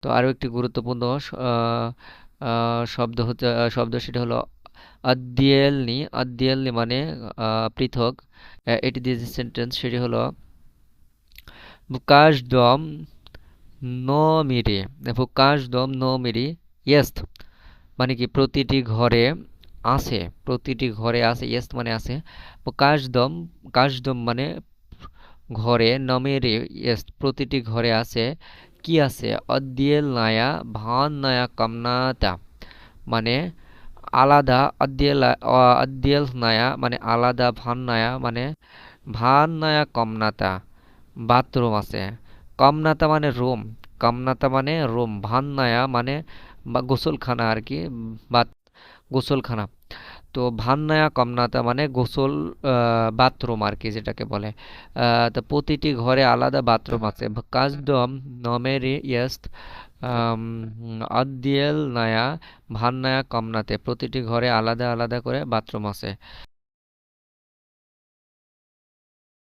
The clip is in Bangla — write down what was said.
তো আরও একটি গুরুত্বপূর্ণ শব্দ হচ্ছে সেটা হলো আদ্দিয়েলনি। আদ্দিয়েলনি মানে পৃথক। এটি দিয়ে যে সেন্টেন্স সেটি হলো বুকাশদম নোমিরি। বুকাশদম নোমিরি ইয়েস্ত মানে কি প্রতিটি ঘরে আছে, প্রতিটি ঘরে আছে, ইয়েস্ত মানে আছে। কাশদম, কাশদম মানে ঘরে, নমেরে ইয়েস্ত প্রতিটি ঘরে আছে। কি আছে? অদ্দিয়েল নায়া ভান নায়া কামনাতা মানে আলাদা। অদ্দিয়েল অদ্দিয়েল নায়া মানে আলাদা, ভান নায়া মানে ভান নায়া কমনাতা বাথরুম আছে। কমনাতা মানে রুম, কমনাতা মানে রুম, ভান্নায়া মানে গোসলখানা আর কি, বা গোসলখানা। তো ভান্নায়া কমনাতা মানে গোসল বাথরুম আর কি, যেটাকে বলে। তো প্রতিটি ঘরে আলাদা বাথরুম আছে। কাজদম নমেরি ইয়েস্ত আদিয়েল নায়া ভান্নায়া কমনাতে প্রতিটি ঘরে আলাদা আলাদা করে বাথরুম আছে।